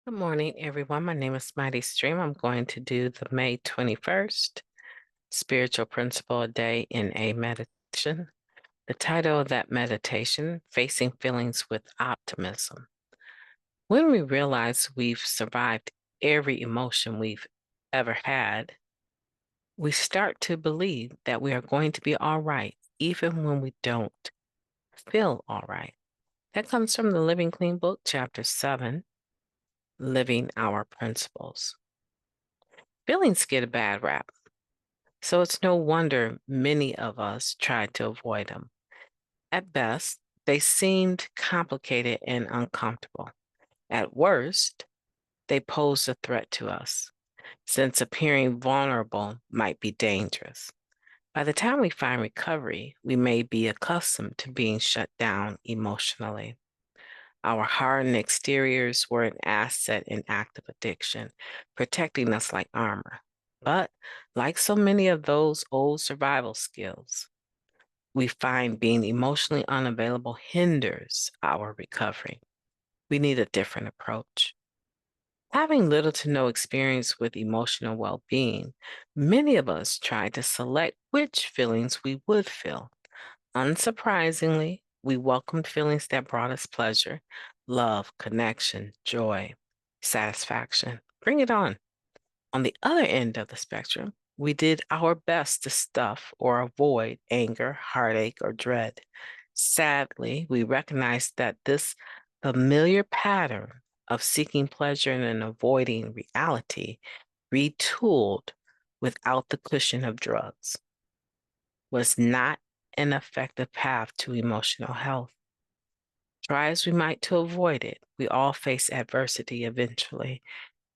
Good morning, everyone. My name is MightyStream. I'm going to do the May 21st Spiritual Principle a Day in a Meditation. The title of that meditation, Facing Feelings with Optimism. When we realize we've survived every emotion we've ever had, we start to believe that we are going to be all right, even when we don't feel all right. That comes from the Living Clean book, chapter 7, Living Our Principles. Feelings get a bad rap, so it's no wonder many of us tried to avoid them. At best, they seemed complicated and uncomfortable. At worst, they posed a threat to us, since appearing vulnerable might be dangerous. By the time we find recovery, we may be accustomed to being shut down emotionally. Our hardened exteriors were an asset in active addiction, protecting us like armor. But like so many of those old survival skills, we find being emotionally unavailable hinders our recovery. We need a different approach. Having little to no experience with emotional well being, many of us try to select which feelings we would feel. Unsurprisingly, we welcomed feelings that brought us pleasure, love, connection, joy, satisfaction. Bring it on. On the other end of the spectrum, we did our best to stuff or avoid anger, heartache, or dread. Sadly, we recognized that this familiar pattern of seeking pleasure and avoiding reality, retooled without the cushion of drugs, was not an effective path to emotional health. Try as we might to avoid it, we all face adversity eventually,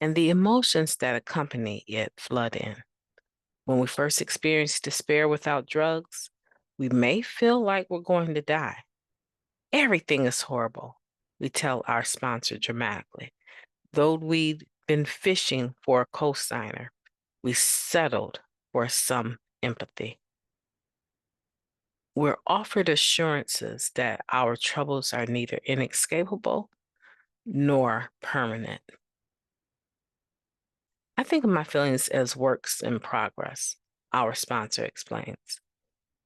and the emotions that accompany it flood in. When we first experience despair without drugs, we may feel like we're going to die. Everything is horrible, we tell our sponsor dramatically. Though we'd been fishing for a cosigner, we settled for some empathy. We're offered assurances that our troubles are neither inescapable nor permanent. I think of my feelings as works in progress, our sponsor explains.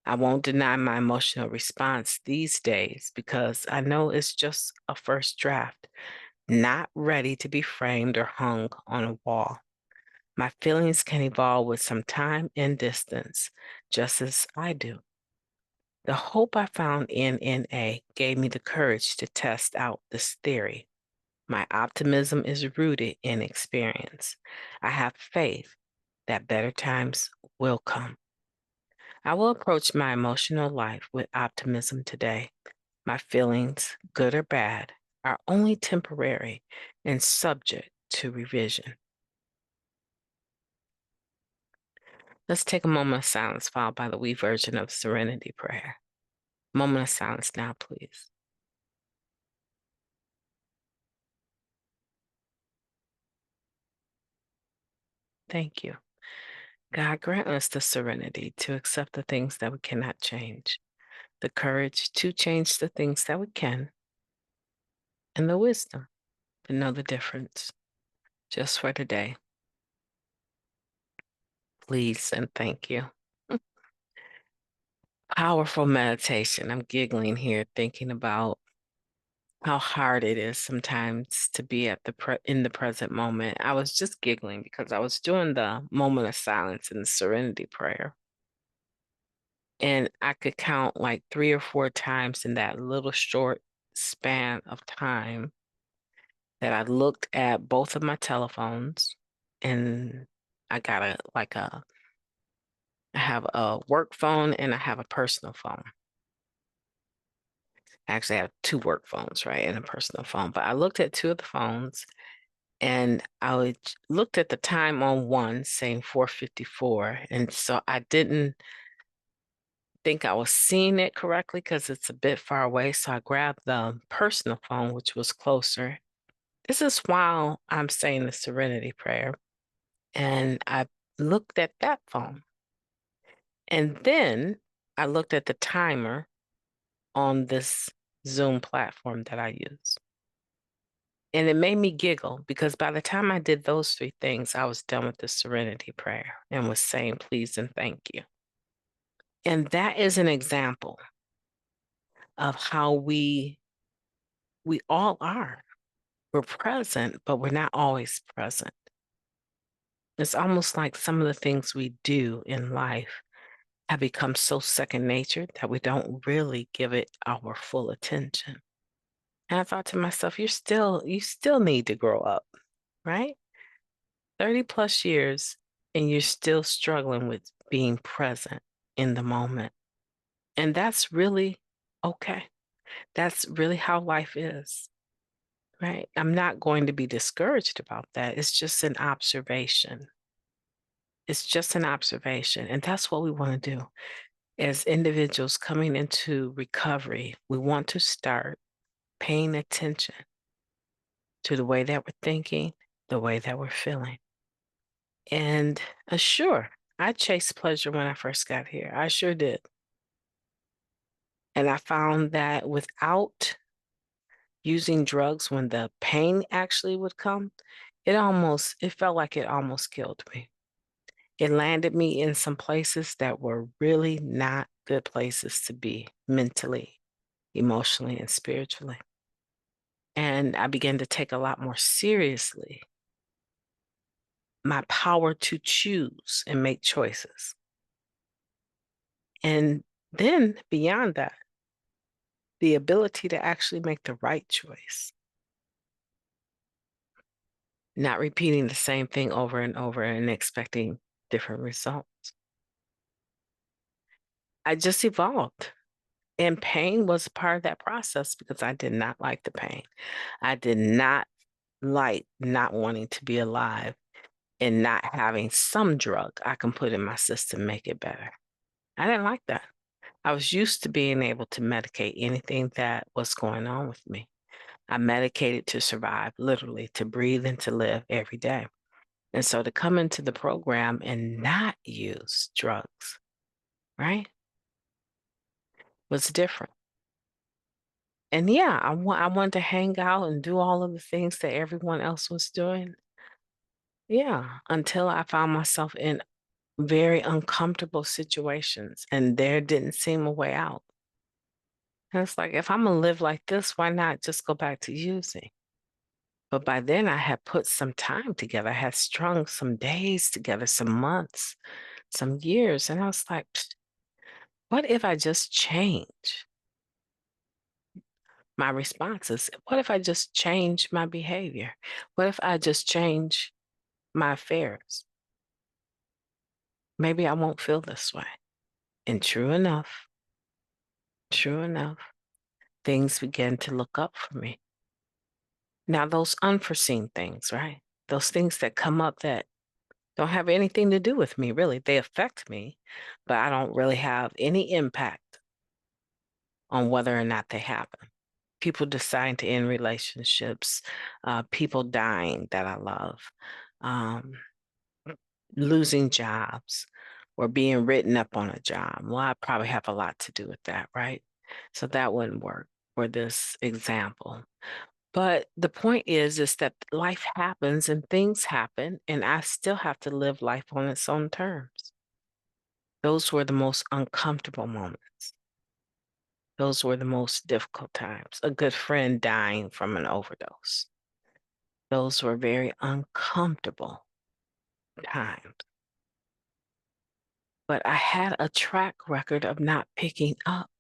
I won't deny my emotional response these days because I know it's just a first draft, not ready to be framed or hung on a wall. My feelings can evolve with some time and distance, just as I do. The hope I found in NA gave me the courage to test out this theory. My optimism is rooted in experience. I have faith that better times will come. I will approach my emotional life with optimism today. My feelings, good or bad, are only temporary and subject to revision. Let's take a moment of silence followed by the we version of Serenity Prayer. Moment of silence now, please. Thank you. God, grant us the serenity to accept the things that we cannot change, the courage to change the things that we can, and the wisdom to know the difference just for today. Please and thank you. Powerful meditation. I'm giggling here thinking about how hard it is sometimes to be at in the present moment. I was just giggling because I was doing the moment of silence in the serenity prayer. And I could count like 3 or 4 times in that little short span of time that I looked at both of my telephones and I got I have a work phone and I have a personal phone. I actually have two work phones, right, and a personal phone. But I looked at two of the phones and looked at the time on one saying 4:54. And so I didn't think I was seeing it correctly because it's a bit far away. So I grabbed the personal phone, which was closer. This is while I'm saying the serenity prayer. And I looked at that phone. And then I looked at the timer on this Zoom platform that I use. And it made me giggle because by the time I did those three things, I was done with the serenity prayer and was saying please and thank you. And that is an example of how we all are. We're present, but we're not always present. It's almost like some of the things we do in life have become so second nature that we don't really give it our full attention. And I thought to myself, you still need to grow up, right? 30 plus years and you're still struggling with being present in the moment. And that's really okay. That's really how life is, right? I'm not going to be discouraged about that. It's just an observation. It's just an observation. And that's what we want to do. As individuals coming into recovery, we want to start paying attention to the way that we're thinking, the way that we're feeling. And sure, I chased pleasure when I first got here. I sure did. And I found that without using drugs, when the pain actually would come, it felt like it almost killed me. It landed me in some places that were really not good places to be mentally, emotionally, and spiritually. And I began to take a lot more seriously my power to choose and make choices. And then beyond that, the ability to actually make the right choice, not repeating the same thing over and over and expecting different results. I just evolved. And pain was a part of that process because I did not like the pain. I did not like not wanting to be alive and not having some drug I can put in my system, make it better. I didn't like that. I was used to being able to medicate anything that was going on with me. I medicated to survive, literally, to breathe and to live every day. And so to come into the program and not use drugs, right, was different. And yeah, I wanted to hang out and do all of the things that everyone else was doing. Yeah, until I found myself in very uncomfortable situations and there didn't seem a way out. And it's like, if I'm gonna live like this, why not just go back to using? But by then I had put some time together. I had strung some days together, some months, some years. And I was like, what if I just change my responses? What if I just change my behavior? What if I just change my affairs? Maybe I won't feel this way. And true enough, things began to look up for me. Now, those unforeseen things, right? Those things that come up that don't have anything to do with me, really. They affect me, but I don't really have any impact on whether or not they happen. People deciding to end relationships, people dying that I love, um, losing jobs, or being written up on a job. Well, I probably have a lot to do with that, right? So that wouldn't work for this example. But the point is that life happens and things happen, and I still have to live life on its own terms. Those were the most uncomfortable moments. Those were the most difficult times. A good friend dying from an overdose. Those were very uncomfortable times. But I had a track record of not picking up.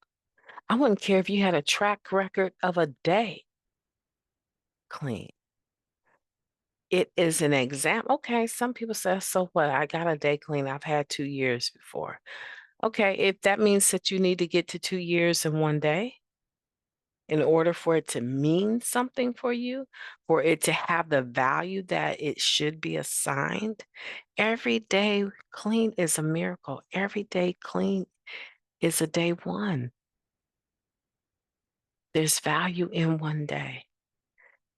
I wouldn't care if you had a track record of a day clean. It is an exam. Okay, some people say, so what? I got a day clean. I've had 2 years before. Okay, if that means that you need to get to 2 years in one day in order for it to mean something for you, for it to have the value that it should be assigned, every day clean is a miracle. Every day clean is a day one. There's value in one day.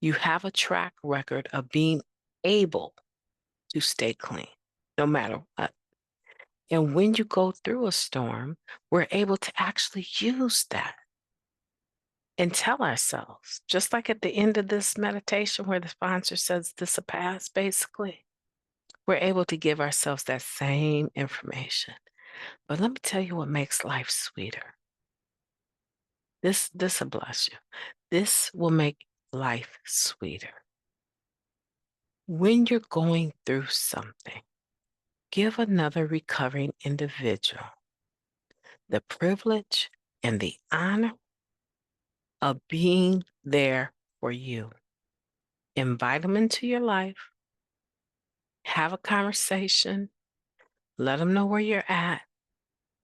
You have a track record of being able to stay clean, no matter what. And when you go through a storm, we're able to actually use that. and tell ourselves, just like at the end of this meditation where the sponsor says this will pass, basically, we're able to give ourselves that same information. But let me tell you what makes life sweeter. This will bless you. This will make life sweeter. When you're going through something, give another recovering individual the privilege and the honor of being there for you. Invite them into your life, have a conversation, let them know where you're at,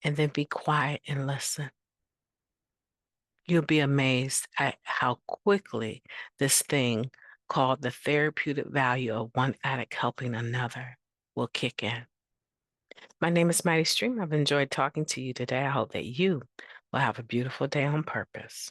and then be quiet and listen. You'll be amazed at how quickly this thing called the therapeutic value of one addict helping another will kick in. My name is MightyStream. I've enjoyed talking to you today. I hope that you will have a beautiful day on purpose.